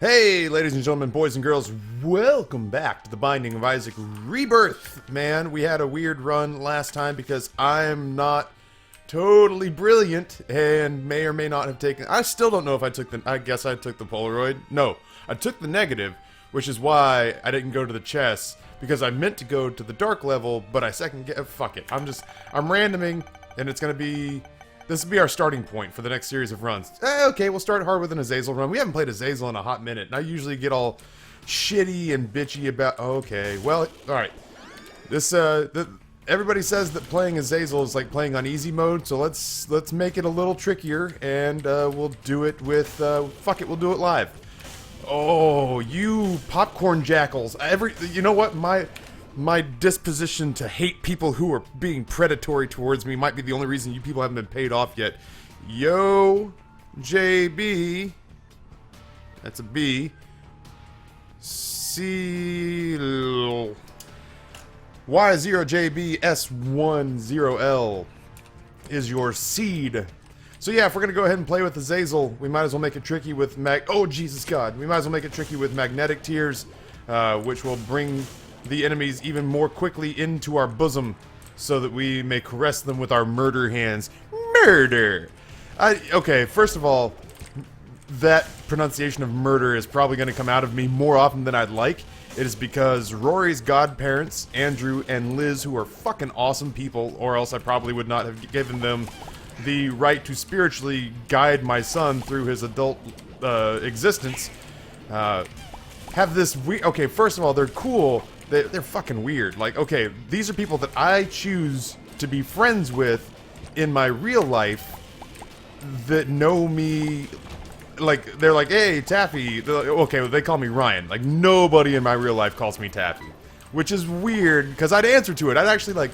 Hey, ladies and gentlemen, boys and girls, welcome back to The Binding of Isaac Rebirth. Man, we had a weird run last time because I'm not totally brilliant and may or may not have taken... I still don't know if I took the... I guess I took the Polaroid. No, I took the negative, which is why I didn't go to the chest, because I meant to go to the dark level, but I fuck it. I'm randoming, and it's gonna be... This will be our starting point for the next series of runs. Okay, we'll start hard with an Azazel run. We haven't played Azazel in a hot minute, and I usually get all shitty and bitchy about... Okay, well, alright. This, everybody says that playing Azazel is like playing on easy mode, so let's make it a little trickier, and we'll do it with... fuck it, we'll do it live. Oh, you popcorn jackals. You know what? My disposition to hate people who are being predatory towards me might be the only reason you people haven't been paid off yet. Yo, JB. That's a B. C. Y0JBS10L is your seed. So yeah, if we're gonna go ahead and play with Azazel, we might as well make it tricky with Oh, Jesus God. We might as well make it tricky with magnetic tears, which will bring the enemies even more quickly into our bosom, so that we may caress them with our murder hands. Murder! Okay, first of all, that pronunciation of murder is probably going to come out of me more often than I'd like. It is because Rory's godparents, Andrew and Liz, who are fucking awesome people, or else I probably would not have given them the right to spiritually guide my son through his adult existence, have this okay, first of all, they're cool. They're fucking weird. Like, okay, these are people that I choose to be friends with in my real life that know me. Like, they're like, hey, Taffy. Okay, well, they call me Ryan. Like, nobody in my real life calls me Taffy. Which is weird, because I'd answer to it. I'd actually, like,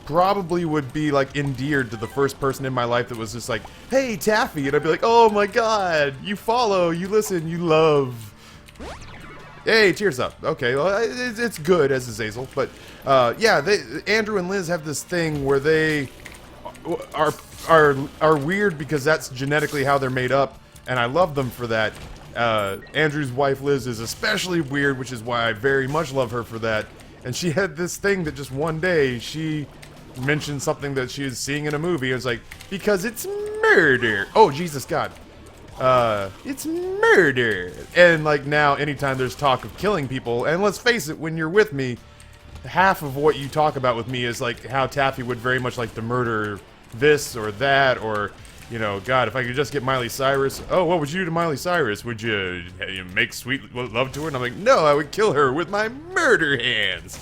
probably would be, like, endeared to the first person in my life that was just like, hey, Taffy. And I'd be like, oh my god, you follow, you listen, you love. Hey, cheers up. Okay, well, it's good as Azazel, but yeah, Andrew and Liz have this thing where they are weird because that's genetically how they're made up, and I love them for that. Andrew's wife Liz is especially weird, which is why I very much love her for that. And she had this thing that just one day she mentioned something that she was seeing in a movie. It was like, because it's murder. Oh, Jesus God. It's murder. And like now, anytime there's talk of killing people, and let's face it, when you're with me, half of what you talk about with me is like how Taffy would very much like to murder this or that, or, you know, God, if I could just get Miley Cyrus. Oh, what would you do to Miley Cyrus? Would you make sweet love to her? And I'm like, no, I would kill her with my murder hands.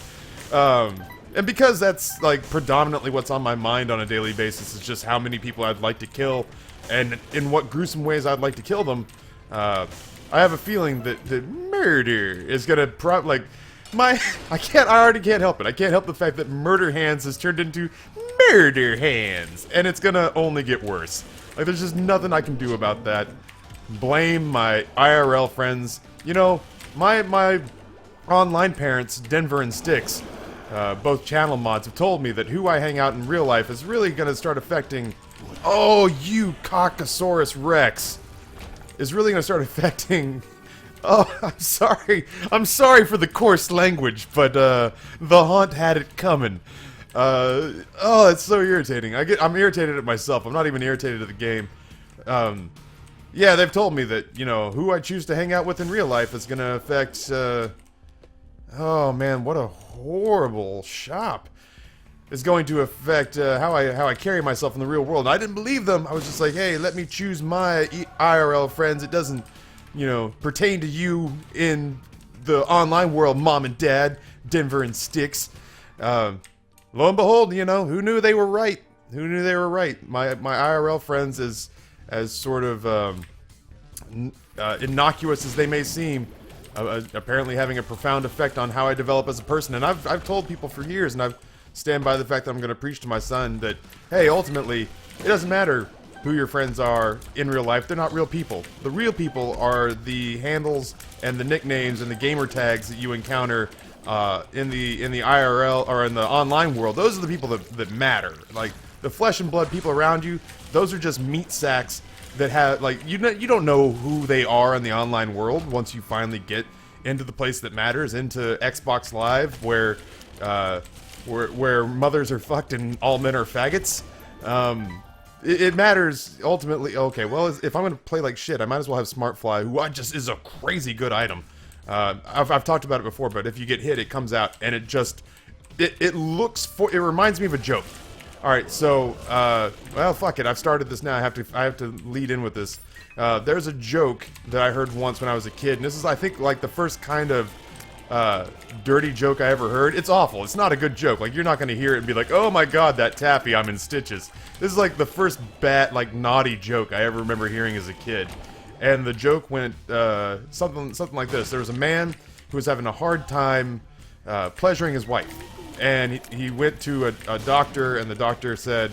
And because that's like predominantly what's on my mind on a daily basis, is just how many people I'd like to kill, and in what gruesome ways I'd like to kill them. I have a feeling that murder is gonna I already can't help it. I can't help the fact that murder hands has turned into murder hands, and it's gonna only get worse. Like, there's just nothing I can do about that. Blame my IRL friends. You know, my online parents, Denver and Styx, both channel mods, have told me that who I hang out in real life is really gonna start affecting... Oh, you Caucasaurus Rex is really gonna start affecting... Oh, I'm sorry. I'm sorry for the coarse language, but the haunt had it coming. Oh, it's so irritating. I'm irritated at myself. I'm not even irritated at the game. Yeah, they've told me that, you know, who I choose to hang out with in real life is gonna affect, oh man, what a horrible shop. It's going to affect how I carry myself in the real world. And I didn't believe them. I was just like, hey, let me choose my IRL friends. It doesn't, you know, pertain to you in the online world, Mom and Dad, Denver and Styx. Lo and behold, you know, who knew they were right? Who knew they were right? My IRL friends, as sort of innocuous as they may seem, apparently having a profound effect on how I develop as a person. And I've told people for years, and I've stand by the fact that I'm going to preach to my son that, hey, ultimately, it doesn't matter who your friends are in real life. They're not real people. The real people are the handles and the nicknames and the gamer tags that you encounter in the IRL or in the online world. Those are the people that matter. Like, the flesh and blood people around you, those are just meat sacks that have like you don't know who they are in the online world once you finally get into the place that matters, into Xbox Live, where mothers are fucked and all men are faggots. It matters ultimately. Okay, well, if I'm gonna play like shit, I might as well have Smartfly, who just is a crazy good item. I've talked about it before, but if you get hit, it comes out, and it reminds me of a joke. All right, so well, fuck it. I've started this now. I have to lead in with this. There's a joke that I heard once when I was a kid, and this is, I think, like the first kind of dirty joke I ever heard. It's awful. It's not a good joke. Like, you're not gonna hear it and be like, "Oh my god, that Taffy, I'm in stitches." This is like the first bad, like, naughty joke I ever remember hearing as a kid. And the joke went something like this. There was a man who was having a hard time pleasuring his wife. And he went to a doctor, and the doctor said,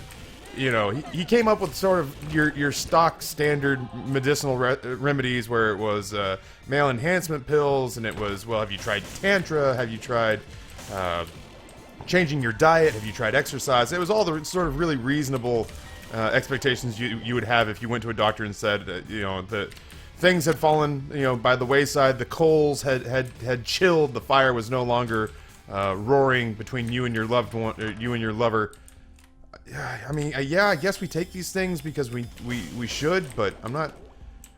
you know, he came up with sort of your stock standard medicinal remedies, where it was male enhancement pills, and it was, well, have you tried Tantra? Have you tried changing your diet? Have you tried exercise? It was all the sort of really reasonable expectations you would have if you went to a doctor and said, you know, that things had fallen, you know, by the wayside. The coals had chilled. The fire was no longer roaring between you and your loved one, or you and your lover. I mean, yeah, I guess we take these things because we should, but I'm not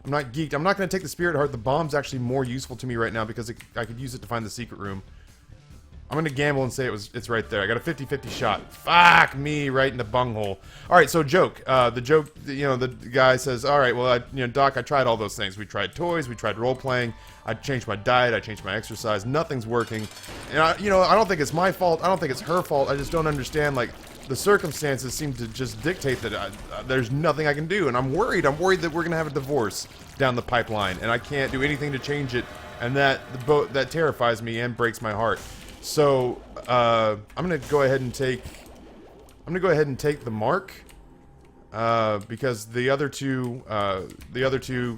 geeked. I'm not going to take the Spirit Heart. The bomb's actually more useful to me right now because I could use it to find the secret room. I'm going to gamble and say it's right there. I got a 50-50 shot. Fuck me, right in the bunghole. All right, so joke. The joke, you know, the guy says, all right, well, Doc, I tried all those things. We tried toys. We tried role-playing. I changed my diet. I changed my exercise. Nothing's working. And, I don't think it's my fault. I don't think it's her fault. I just don't understand, like, the circumstances seem to just dictate that there's nothing I can do. And I'm worried. I'm worried that we're going to have a divorce down the pipeline, and I can't do anything to change it. And that terrifies me and breaks my heart. So I'm gonna go ahead and take the mark because the other two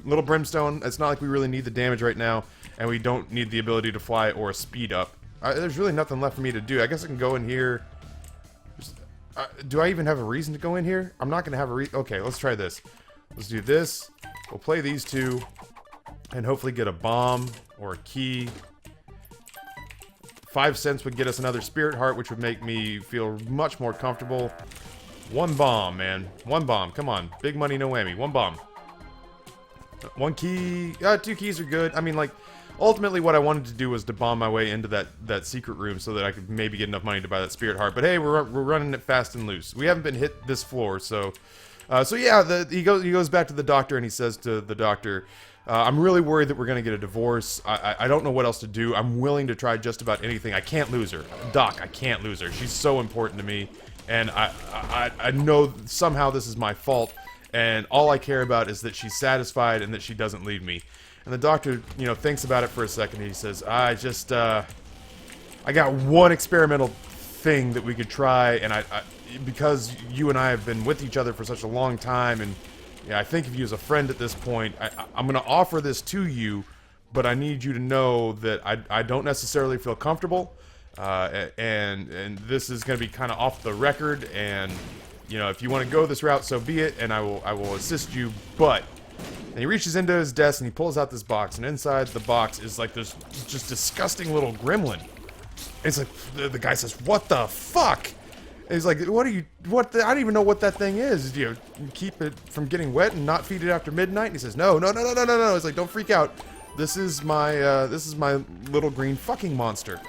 little brimstone. It's not like we really need the damage right now, and we don't need the ability to fly or a speed up. There's really nothing left for me to do. I guess I can go in here. Do I even have a reason to go in here? I'm not gonna have a reason. Okay, let's try this. Let's do this. We'll play these two, and hopefully get a bomb or a key. 5 cents would get us another Spirit Heart, which would make me feel much more comfortable. One bomb, man. One bomb. Come on. Big money, no whammy. One bomb. One key. 2 keys are good. I mean, like, ultimately what I wanted to do was to bomb my way into that secret room so that I could maybe get enough money to buy that Spirit Heart. But hey, we're running it fast and loose. We haven't been hit this floor, so yeah, he goes back to the doctor, and he says to the doctor, I'm really worried that we're going to get a divorce. I don't know what else to do. I'm willing to try just about anything. I can't lose her. Doc, I can't lose her. She's so important to me. And I know somehow this is my fault. And all I care about is that she's satisfied and that she doesn't leave me. And the doctor, thinks about it for a second. And he says, I got one experimental thing that we could try. And because you and I have been with each other for such a long time, and yeah, I think of you as a friend at this point. I'm going to offer this to you, but I need you to know that I don't necessarily feel comfortable, and this is going to be kind of off the record. And if you want to go this route, so be it, and I will assist you. But and he reaches into his desk and he pulls out this box, and inside the box is like this just disgusting little gremlin. And it's like the guy says, "What the fuck?" And he's like, I don't even know what that thing is. Do you keep it from getting wet and not feed it after midnight? And he says, no. He's like, don't freak out. This is my little green fucking monster.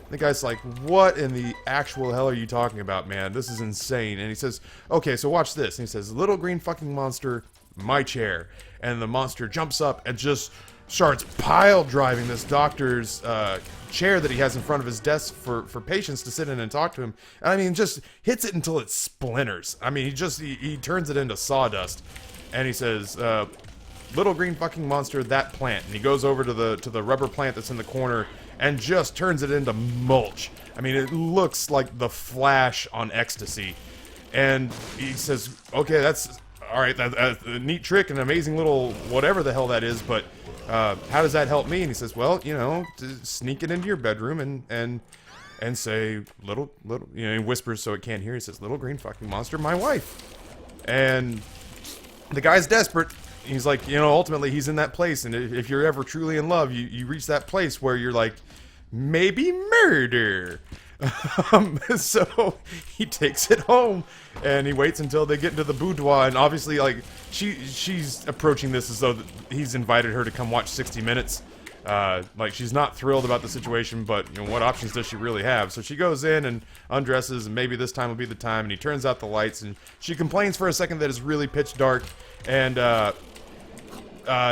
The guy's like, what in the actual hell are you talking about, man? This is insane. And he says, okay, so watch this. And he says, little green fucking monster, my chair. And the monster jumps up and just starts pile driving this doctor's chair that he has in front of his desk for patients to sit in and talk to him. And I mean, just hits it until it splinters. I mean, he turns it into sawdust. And he says, little green fucking monster, that plant. And he goes over to the rubber plant that's in the corner and just turns it into mulch. I mean, it looks like the Flash on ecstasy. And he says, okay, that's all right, that's a neat trick, an amazing little whatever the hell that is, but how does that help me? And he says, well, sneak it into your bedroom and say, little, he whispers so it can't hear. He says, little green fucking monster, my wife. And the guy's desperate. He's like, you know, ultimately he's in that place, and if you're ever truly in love, you reach that place where you're like, maybe murder. So he takes it home, and he waits until they get into the boudoir, and obviously, like, she's approaching this as though he's invited her to come watch 60 Minutes. Like, she's not thrilled about the situation, but, you know, what options does she really have? So she goes in and undresses, and maybe this time will be the time, and he turns out the lights, and she complains for a second that it's really pitch dark, and,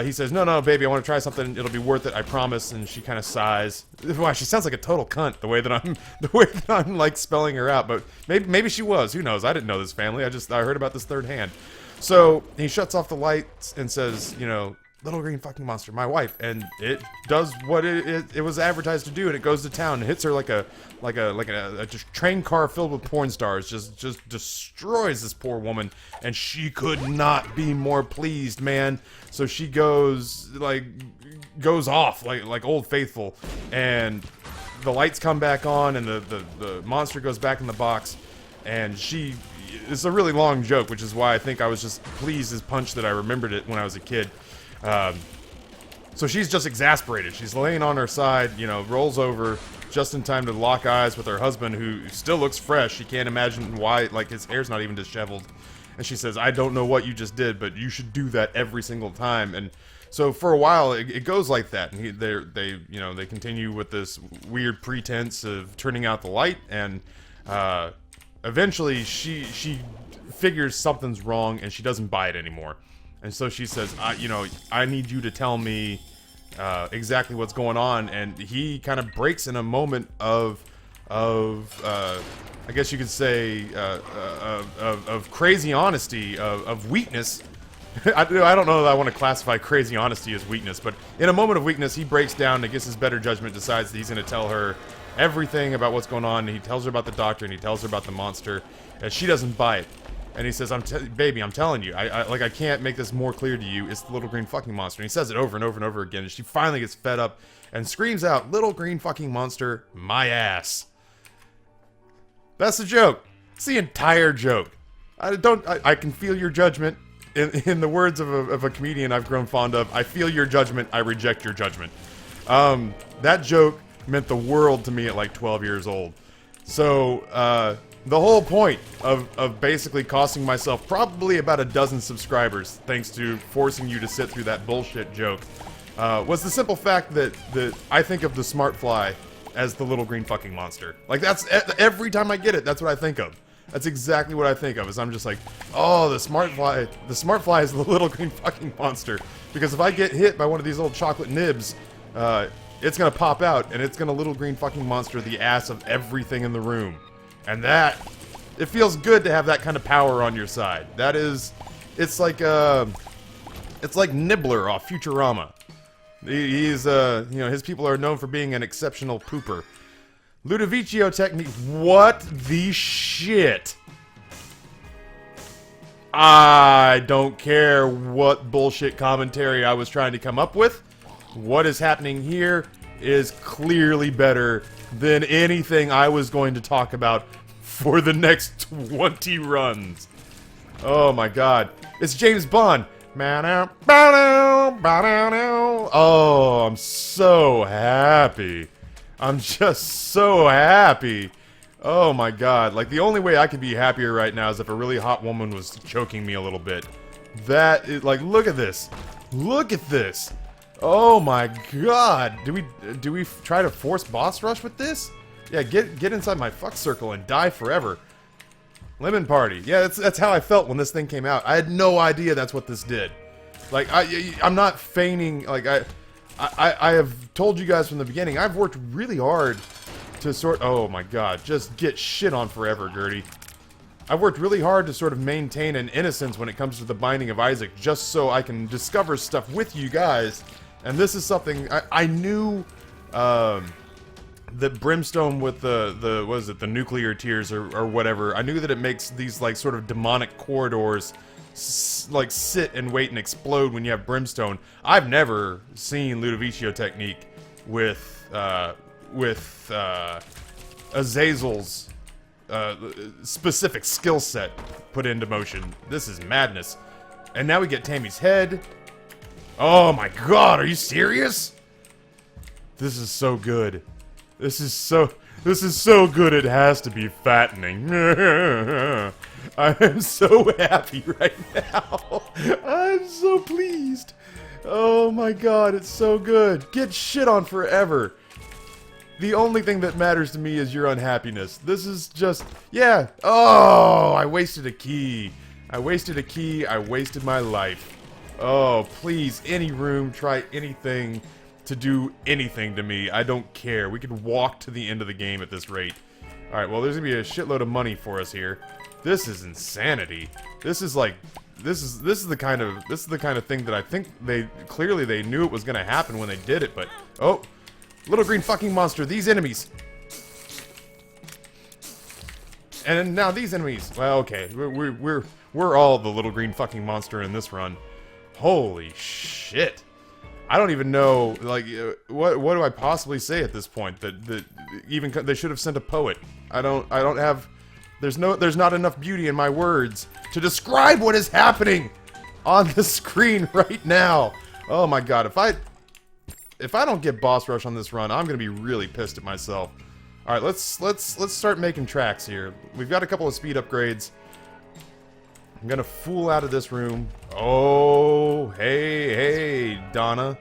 he says, no, baby, I want to try something. It'll be worth it, I promise. And she kind of sighs. Wow, she sounds like a total cunt the way that I'm like spelling her out. But maybe she was. Who knows? I didn't know this family. I heard about this third hand. So he shuts off the lights and says, you know, little green fucking monster, my wife, and it does what it was advertised to do, and it goes to town and hits her like a just train car filled with porn stars, just destroys this poor woman, and she could not be more pleased, man. So she goes off like Old Faithful, and the lights come back on, and the monster goes back in the box, and it's a really long joke, which is why I think I was just pleased as punch that I remembered it when I was a kid. So she's just exasperated. She's laying on her side, you know, rolls over just in time to lock eyes with her husband, who still looks fresh. She can't imagine why, like, his hair's not even disheveled. And she says, I don't know what you just did, but you should do that every single time. And so for a while, it goes like that. And they continue with this weird pretense of turning out the light. And eventually, she figures something's wrong, and she doesn't buy it anymore. And so she says, I need you to tell me exactly what's going on. And he kind of breaks in a moment of I guess you could say, of crazy honesty, of weakness. I don't know that I want to classify crazy honesty as weakness, but in a moment of weakness, he breaks down and against his better judgment decides that he's going to tell her everything about what's going on. And he tells her about the doctor, and he tells her about the monster, and she doesn't buy it. And he says, baby, I'm telling you, I can't make this more clear to you. It's the little green fucking monster. And he says it over and over and over again. And she finally gets fed up and screams out, little green fucking monster, my ass. That's the joke. It's the entire joke. I can feel your judgment. In the words of a comedian I've grown fond of, I feel your judgment, I reject your judgment. That joke meant the world to me at like 12 years old. So, the whole point of basically costing myself probably about a dozen subscribers, thanks to forcing you to sit through that bullshit joke, was the simple fact that I think of the smart fly as the little green fucking monster. Like, that's every time I get it, that's what I think of. That's exactly what I think of, is I'm just like, oh, the smart fly is the little green fucking monster. Because if I get hit by one of these little chocolate nibs, it's gonna pop out, and it's gonna little green fucking monster the ass of everything in the room. And it feels good to have that kind of power on your side. It's like Nibbler off Futurama. He's, his people are known for being an exceptional pooper. Ludovicio technique, what the shit? I don't care what bullshit commentary I was trying to come up with. What is happening here is clearly better than anything I was going to talk about for the next 20 runs. Oh my god. It's James Bond. Oh, I'm so happy. I'm just so happy. Oh my god. Like, the only way I could be happier right now is if a really hot woman was choking me a little bit. That is, like, look at this. Look at this. Oh my god. Do we try to force boss rush with this? Yeah, get inside my fuck circle and die forever. Lemon Party. Yeah, that's how I felt when this thing came out. I had no idea that's what this did. Like, I'm not feigning. Like, I have told you guys from the beginning, I've worked really hard to oh my god, just get shit on forever, Gertie. I've worked really hard to sort of maintain an innocence when it comes to the Binding of Isaac, just so I can discover stuff with you guys. And this is something I knew. That Brimstone with the nuclear tears or whatever, I knew that it makes these, like, sort of demonic corridors like sit and wait and explode when you have Brimstone. I've never seen Ludovicio technique with Azazel's specific skill set put into motion. This is madness. And now we get Tammy's head. Oh my god, are you serious? This is so good. This is so good it has to be fattening. I am so happy right now. I'm so pleased. Oh my god, it's so good. Get shit on forever. The only thing that matters to me is your unhappiness. This is just, yeah. Oh, I wasted a key. I wasted a key. I wasted my life. Oh, please, any room, try anything to do anything to me. I don't care. We could walk to the end of the game at this rate. All right, well, there's gonna be a shitload of money for us here. This is insanity. This is like, this is the kind of thing that I think they knew it was gonna happen when they did it. But oh, little green fucking monster, these enemies. And now these enemies. Well, okay, we're all the little green fucking monster in this run. Holy shit! I don't even know. Like, what do I possibly say at this point? That even they should have sent a poet. I don't have. There's not enough beauty in my words to describe what is happening on the screen right now. Oh my god! If I don't get boss rush on this run, I'm gonna be really pissed at myself. All right, let's start making tracks here. We've got a couple of speed upgrades. I'm gonna fool out of this room. Oh, hey, Donna.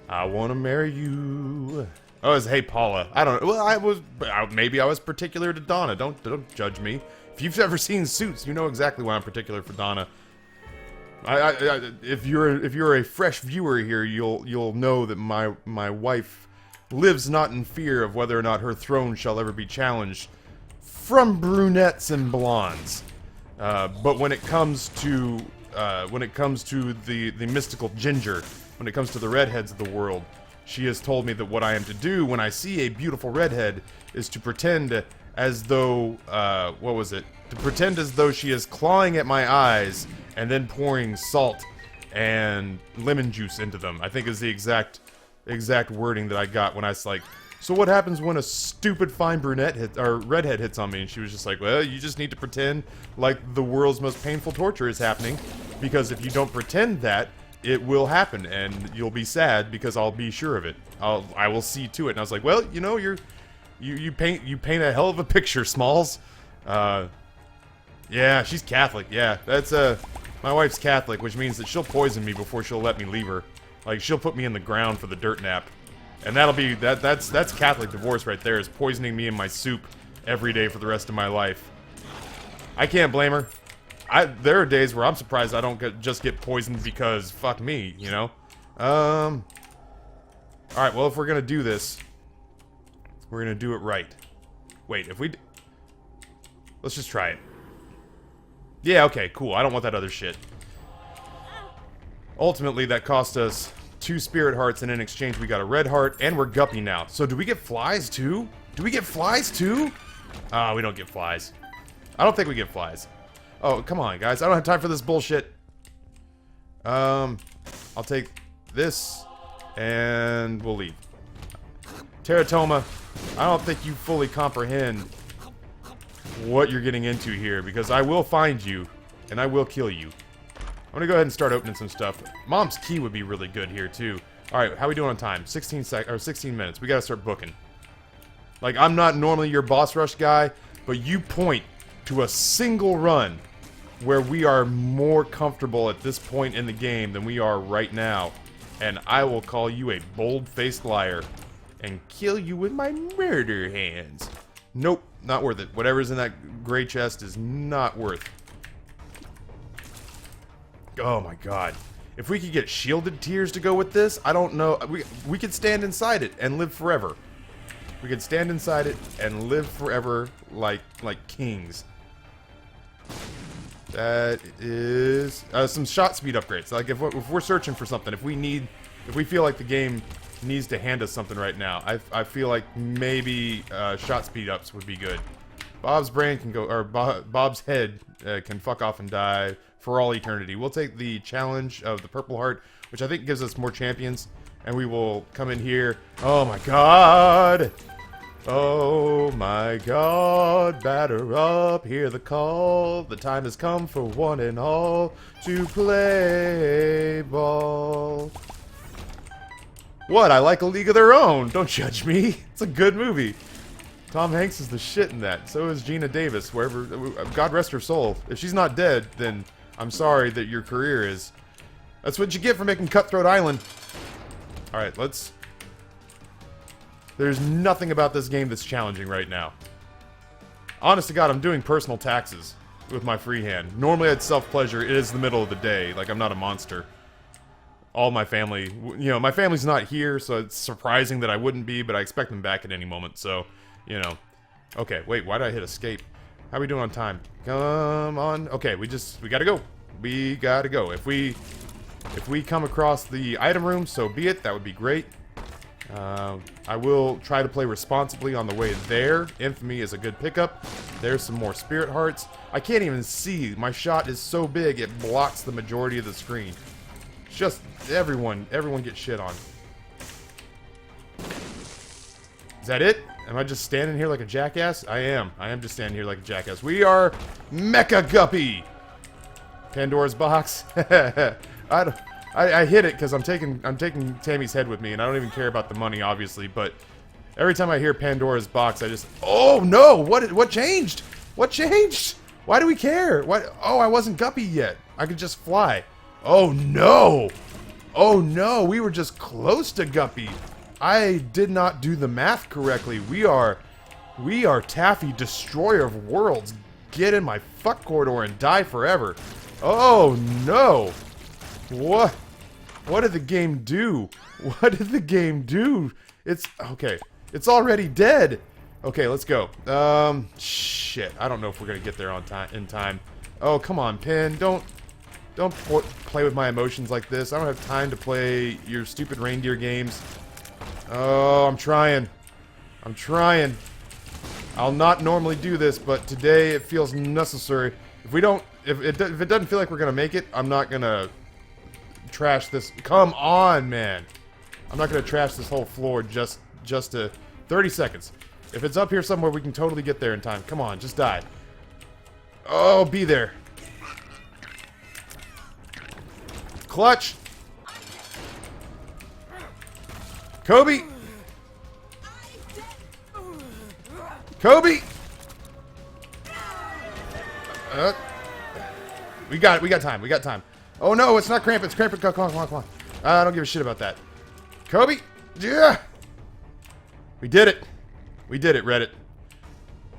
I wanna marry you. Oh, it's hey, Paula. I don't know. Well, maybe I was particular to Donna. Don't judge me. If you've ever seen Suits, you know exactly why I'm particular for Donna. If you're a fresh viewer here, you'll know that my wife lives not in fear of whether or not her throne shall ever be challenged from brunettes and blondes. But when it comes to the mystical ginger, when it comes to the redheads of the world, she has told me that what I am to do when I see a beautiful redhead is to pretend as though to pretend as though she is clawing at my eyes and then pouring salt and lemon juice into them. I think is the exact wording that I got when I was like, so what happens when a stupid fine redhead hits on me? And she was just like, well, you just need to pretend like the world's most painful torture is happening, because if you don't pretend that, it will happen, and you'll be sad because I'll be sure of it. I will see to it. And I was like, well, you know, you paint a hell of a picture, Smalls. Yeah, she's Catholic. Yeah, that's my wife's Catholic, which means that she'll poison me before she'll let me leave her. Like, she'll put me in the ground for the dirt nap. And that'll be, that's Catholic divorce right there, is poisoning me in my soup every day for the rest of my life. I can't blame her. There are days where I'm surprised I don't just get poisoned because fuck me, you know? Alright, well, if we're gonna do this, we're gonna do it right. Wait, let's just try it. Yeah, okay, cool. I don't want that other shit. Ultimately, that cost us 2 spirit hearts, and in exchange we got a red heart, and we're guppy now. So do we get flies too? Do we get flies too? We don't get flies. I don't think we get flies. Oh, come on, guys. I don't have time for this bullshit. I'll take this, and we'll leave. Teratoma, I don't think you fully comprehend what you're getting into here, because I will find you, and I will kill you. I'm gonna go ahead and start opening some stuff. Mom's key would be really good here too. All right, how we doing on time? 16 minutes. We gotta start booking. Like, I'm not normally your boss rush guy, but you point to a single run where we are more comfortable at this point in the game than we are right now, and I will call you a bold-faced liar and kill you with my murder hands. Nope, not worth it. Whatever's in that gray chest is not worth. Oh my god. If we could get shielded tears to go with this, I don't know. We could stand inside it and live forever. We could stand inside it and live forever like kings. That is some shot speed upgrades. Like if we're searching for something, if we feel like the game needs to hand us something right now, I feel like maybe shot speed ups would be good. Bob's brain can go, or Bob's head can fuck off and die for all eternity. We'll take the challenge of the purple heart, which I think gives us more champions, and we will come in here. Oh my god! Oh my God, batter up, hear the call. The time has come for one and all to play ball. What? I like A League of Their Own. Don't judge me. It's a good movie. Tom Hanks is the shit in that. So is Gina Davis, wherever. God rest her soul. If she's not dead, then I'm sorry that your career is. That's what you get for making Cutthroat Island. Alright, let's... There's nothing about this game that's challenging right now. Honest to God, I'm doing personal taxes with my free hand. Normally I'd self-pleasure. It is the middle of the day. Like, I'm not a monster. All my family... You know, my family's not here, so it's surprising that I wouldn't be, but I expect them back at any moment, so... You know. Okay, wait, why did I hit escape? How are we doing on time? Come on. Okay, we gotta go. We gotta go. If we come across the item room, so be it. That would be great. I will try to play responsibly on the way there. Infamy is a good pickup. There's some more spirit hearts. I can't even see. My shot is so big it blocks the majority of the screen. Just everyone gets shit on. Is that it? Am I just standing here like a jackass? I am. I am just standing here like a jackass. We are Mecha Guppy. Pandora's box. I hit it because I'm taking Tammy's head with me, and I don't even care about the money, obviously. But every time I hear Pandora's box, I just oh no! What changed? What changed? Why do we care? What? Oh, I wasn't Guppy yet. I could just fly. Oh no! Oh no! We were just close to Guppy. I did not do the math correctly. We are Taffy, destroyer of worlds. Get in my fuck corridor and die forever. Oh no! What? What did the game do? What did the game do? It's okay. It's already dead. Okay, let's go. Shit. I don't know if we're gonna get there on time. In time. Oh, come on, Pin. Don't play with my emotions like this. I don't have time to play your stupid reindeer games. Oh, I'm trying. I'm trying. I'll not normally do this, but today it feels necessary. If it doesn't feel like we're gonna make it, I'm not gonna trash this. Come on, man. I'm not gonna trash this whole floor just to 30 seconds. If it's up here somewhere, we can totally get there in time. Come on, just die. Oh, be there. Clutch. Kobe. Kobe. We got it. We got time. We got time. Oh no, it's not Cramp. It's Cramp. Come on, come on, come on. I don't give a shit about that. Kobe. Yeah. We did it. We did it, Reddit.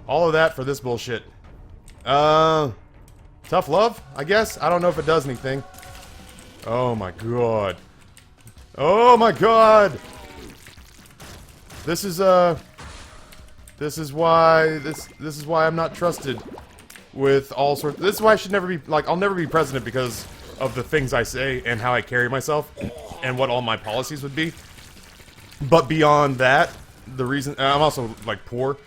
All of that for this bullshit. Tough love, I guess. I don't know if it does anything. Oh my god. Oh my god. This is why I'm not trusted with all sorts. This is why I should never be, like, I'll never be president because of the things I say and how I carry myself and what all my policies would be. But beyond that, the reason I'm also like poor,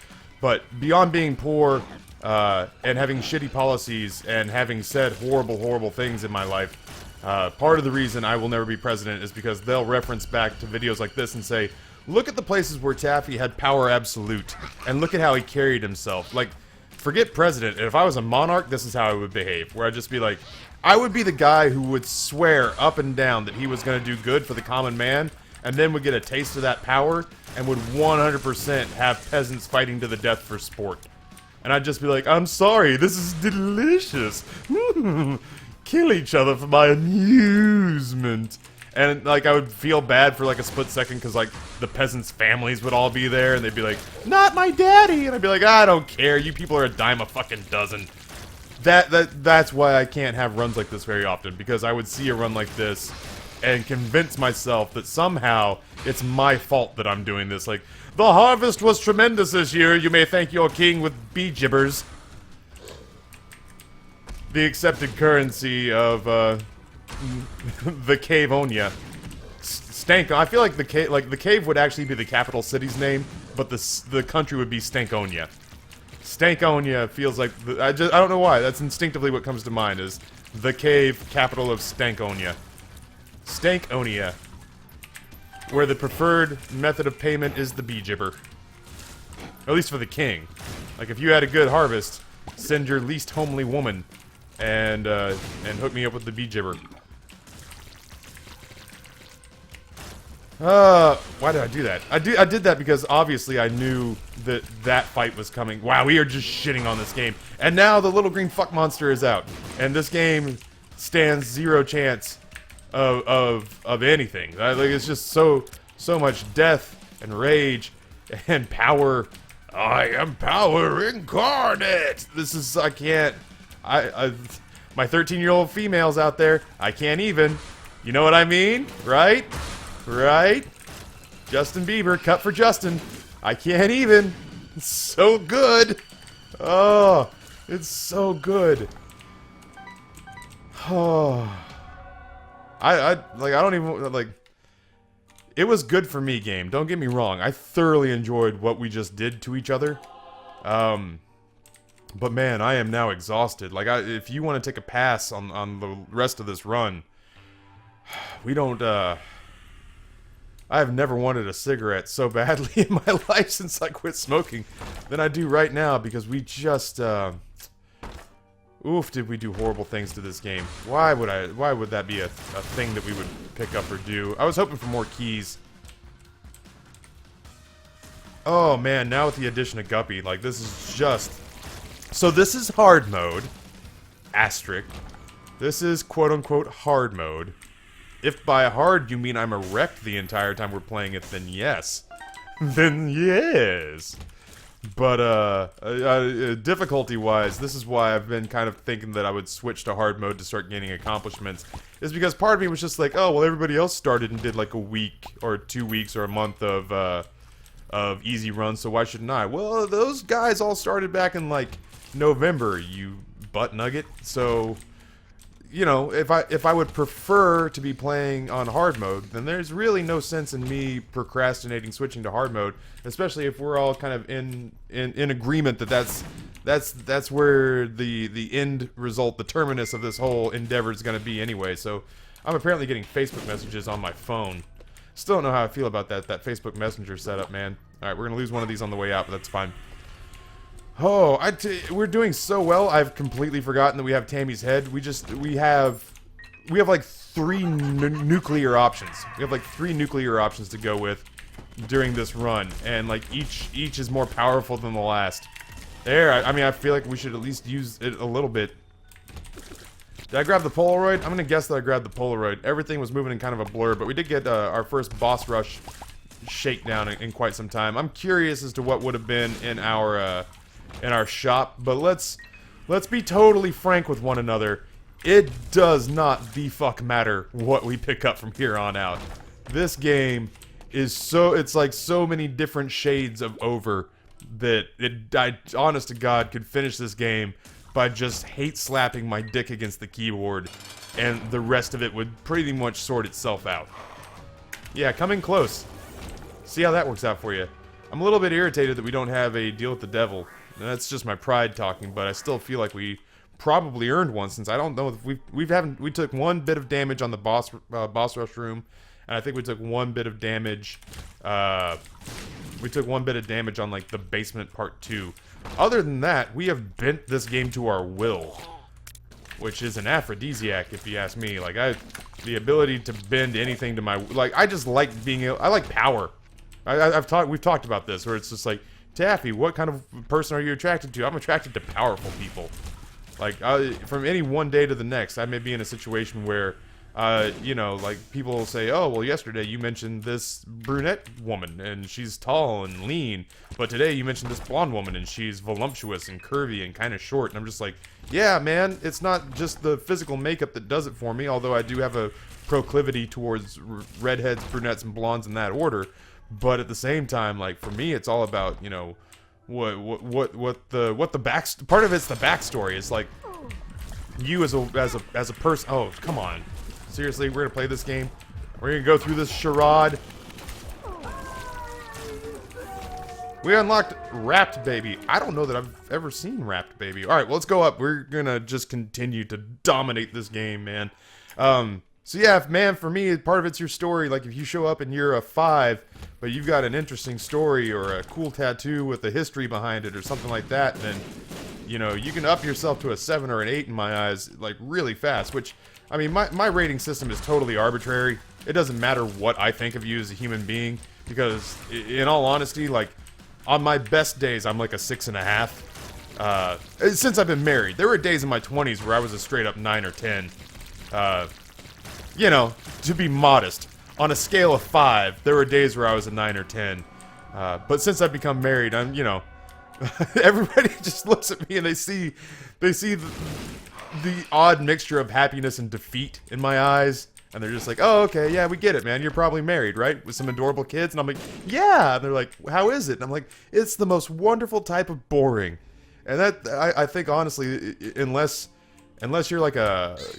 but beyond being poor and having shitty policies and having said horrible things in my life, part of the reason I will never be president is because they'll reference back to videos like this and say, look at the places where Taffy had power absolute, and look at how he carried himself. Like, forget president, if I was a monarch, this is how I would behave, where I'd just be like, I would be the guy who would swear up and down that he was going to do good for the common man, and then would get a taste of that power, and would 100% have peasants fighting to the death for sport. And I'd just be like, I'm sorry, this is delicious. Kill each other for my amusement. And, like, I would feel bad for, like, a split second because, like, the peasants' families would all be there, and they'd be like, not my daddy! And I'd be like, I don't care, you people are a dime a fucking dozen. That's why I can't have runs like this very often, because I would see a run like this and convince myself that somehow it's my fault that I'm doing this. Like, the harvest was tremendous this year, you may thank your king with bee gibbers. The accepted currency of, the Caveonia. Stank. I feel like the cave would actually be the capital city's name, but the country would be Stankonia. Stankonia feels like I don't know why. That's instinctively what comes to mind is the cave capital of Stankonia. Stankonia, where the preferred method of payment is the bee gibber. At least for the king. Like, if you had a good harvest, send your least homely woman and hook me up with the bee gibber. Why did I do that? I did that because obviously I knew that that fight was coming. Wow, we are just shitting on this game. And now the little green fuck monster is out. And this game stands zero chance of anything. Like, it's just so much death and rage and power. I am power incarnate. This is, I can't, my 13-year-old females out there, I can't even. You know what I mean? Right? Right? Justin Bieber, cut for Justin. I can't even. It's so good. Oh, it's so good. Oh. I don't even, like, it was good for me, game. Don't get me wrong. I thoroughly enjoyed what we just did to each other. But man, I am now exhausted. Like, if you want to take a pass on the rest of this run, we don't, I have never wanted a cigarette so badly in my life since I quit smoking than I do right now, because we just, oof, did we do horrible things to this game. Why would that be a thing that we would pick up or do? I was hoping for more keys. Oh man, now with the addition of Guppy, like, this is just... So this is hard mode. Asterisk. This is quote-unquote hard mode. If by hard you mean I'm erect the entire time we're playing it, then yes. Then yes. But, difficulty-wise, this is why I've been kind of thinking that I would switch to hard mode to start gaining accomplishments. Is because part of me was just like, oh, well, everybody else started and did like a week, or 2 weeks, or a month of easy runs, so why shouldn't I? Well, those guys all started back in, like, November, you butt nugget, so... You know, if I would prefer to be playing on hard mode, then there's really no sense in me procrastinating switching to hard mode, especially if we're all kind of in agreement that that's where the end result, the terminus of this whole endeavor is going to be anyway. So I'm apparently getting Facebook messages on my phone. Still don't know how I feel about that Facebook Messenger setup, man. All right, we're gonna lose one of these on the way out, but that's fine. Oh, we're doing so well. I've completely forgotten that we have Tammy's head. We have like 3 nuclear options. We have like 3 nuclear options to go with during this run, and like each is more powerful than the last. There, I mean, I feel like we should at least use it a little bit. Did I grab the Polaroid? I'm gonna guess that I grabbed the Polaroid. Everything was moving in kind of a blur, but we did get our first boss rush shakedown in quite some time. I'm curious as to what would have been in our shop, but let's be totally frank with one another. It does not the fuck matter what we pick up from here on out. This game is it's like so many different shades of over that I honest to God could finish this game by just hate slapping my dick against the keyboard, and the rest of it would pretty much sort itself out. Yeah, come in close. See how that works out for you. I'm a little bit irritated that we don't have a deal with the devil. That's just my pride talking, but I still feel like we probably earned one, since I don't know if we took 1 bit of damage on the boss rush room, and I think we took 1 bit of damage. We took 1 bit of damage on like the basement part 2. Other than that, we have bent this game to our will, which is an aphrodisiac if you ask me. Like the ability to bend anything to my, like, I just like being able, I like power. We've talked about this, where it's just like, Taffy, what kind of person are you attracted to? I'm attracted to powerful people. Like, from any one day to the next, I may be in a situation where, you know, like, people will say, oh, well, yesterday you mentioned this brunette woman, and she's tall and lean, but today you mentioned this blonde woman, and she's voluptuous and curvy and kind of short, and I'm just like, yeah, man, it's not just the physical makeup that does it for me, although I do have a proclivity towards redheads, brunettes, and blondes in that order. But at the same time, like, for me, it's all about, you know, what the back, part of it's the backstory. It's like you as a person. Oh, come on, seriously, we're gonna play this game. We're gonna go through this charade. We unlocked Wrapped Baby. I don't know that I've ever seen Wrapped Baby. All right, well, let's go up. We're gonna just continue to dominate this game, man. So yeah, man, for me, part of it's your story. Like if you show up and you're a 5, but you've got an interesting story or a cool tattoo with a history behind it or something like that, then, you know, you can up yourself to a 7 or an 8 in my eyes, like really fast, which, I mean, my rating system is totally arbitrary. It doesn't matter what I think of you as a human being, because in all honesty, like, on my best days, I'm like a 6.5. Since I've been married, there were days in my 20s where I was a straight up 9 or 10. You know, to be modest, on a scale of 5, there were days where I was a 9 or 10. But since I've become married, I'm, you know, everybody just looks at me and they see the odd mixture of happiness and defeat in my eyes. And they're just like, oh, okay, yeah, we get it, man. You're probably married, right? With some adorable kids? And I'm like, yeah. And they're like, how is it? And I'm like, it's the most wonderful type of boring. And that, I think, honestly, unless you're like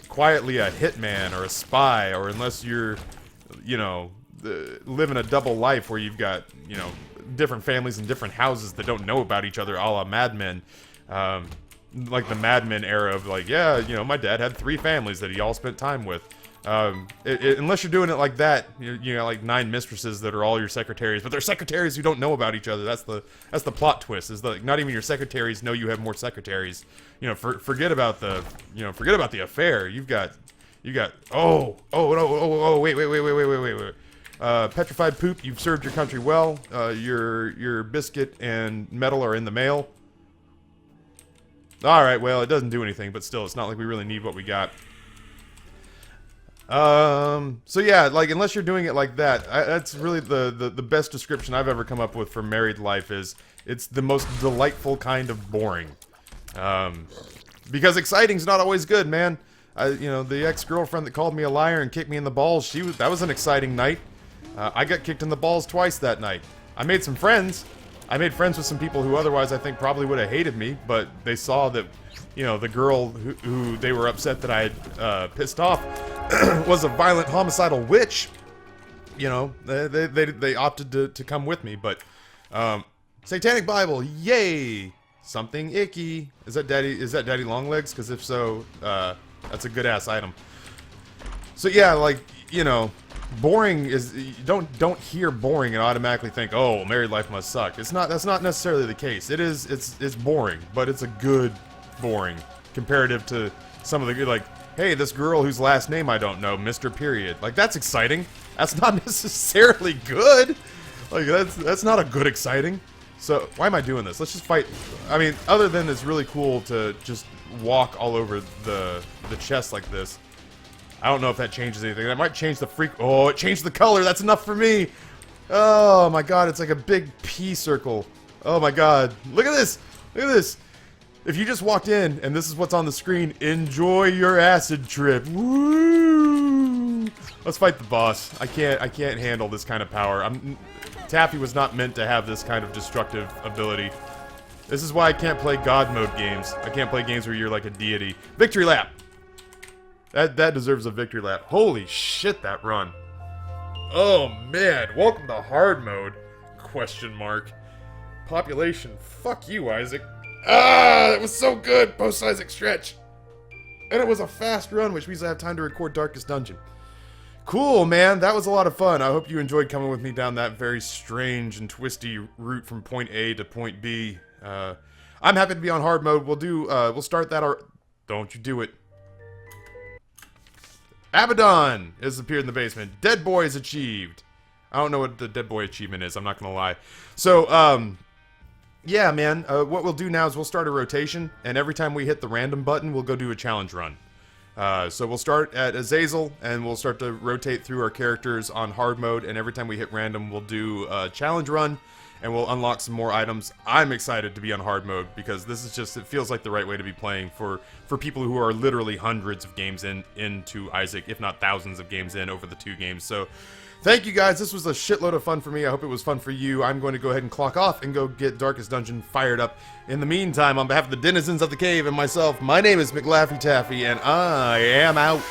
quietly a hitman or a spy, or unless you're, you know, living a double life where you've got, you know, different families in different houses that don't know about each other, a la Mad Men. Like the Mad Men era of like, yeah, you know, my dad had 3 families that he all spent time with. Unless you're doing it like that, you know, like 9 mistresses that are all your secretaries, but they're secretaries who don't know about each other. That's the plot twist. Is that not even your secretaries know you have more secretaries. You know, forget about the affair. You've got wait. Petrified poop. You've served your country well. Your biscuit and medal are in the mail. All right. Well, it doesn't do anything, but still, it's not like we really need what we got. So yeah, like, unless you're doing it like that, that's really the best description I've ever come up with for married life. Is it's the most delightful kind of boring. Because exciting's not always good, man. You know, the ex-girlfriend that called me a liar and kicked me in the balls, that was an exciting night. I got kicked in the balls twice that night. I made some friends. I made friends with some people who otherwise I think probably would have hated me, but they saw that, you know, the girl who they were upset that I had pissed off was a violent homicidal witch. You know, they opted to come with me, but Satanic Bible, yay! Something icky. Is that Daddy Longlegs? Because if so, that's a good ass item. So yeah, like, you know, boring is, don't hear boring and automatically think, oh, married life must suck. That's not necessarily the case. It's boring, but it's a good boring comparative to some of the good, like, hey, this girl whose last name I don't know, Mr. Period. Like, that's exciting. That's not necessarily good. Like, that's not a good exciting. So, why am I doing this? Let's just fight. I mean, other than it's really cool to just walk all over the chest like this. I don't know if that changes anything. That might change the freak. Oh, it changed the color. That's enough for me. Oh my god, it's like a big P circle. Oh my god. Look at this. Look at this. If you just walked in and this is what's on the screen, enjoy your acid trip. Woo! Let's fight the boss. I can't handle this kind of power. Taffy was not meant to have this kind of destructive ability. This is why I can't play God mode games. I can't play games where you're like a deity. Victory lap. That deserves a victory lap. Holy shit, that run. Oh man, welcome to hard mode? Question mark. Population. Fuck you, Isaac. Ah, that was so good. Post Isaac stretch. And it was a fast run, which means I have time to record Darkest Dungeon. Cool, man. That was a lot of fun. I hope you enjoyed coming with me down that very strange and twisty route from point A to point B. I'm happy to be on hard mode. We'll start that. Don't you do it. Abaddon has appeared in the basement. Dead Boy is achieved. I don't know what the Dead Boy achievement is. I'm not gonna lie. So, yeah, man. What we'll do now is we'll start a rotation, and every time we hit the random button, we'll go do a challenge run. So we'll start at Azazel, and we'll start to rotate through our characters on hard mode, and every time we hit random, we'll do a challenge run, and we'll unlock some more items. I'm excited to be on hard mode, because this is just, it feels like the right way to be playing for people who are literally hundreds of games into Isaac, if not thousands of games in over the 2 games. So, thank you guys, this was a shitload of fun for me. I hope it was fun for you. I'm going to go ahead and clock off and go get Darkest Dungeon fired up. In the meantime, on behalf of the denizens of the cave and myself, my name is McLaffyTaffy, and I am out.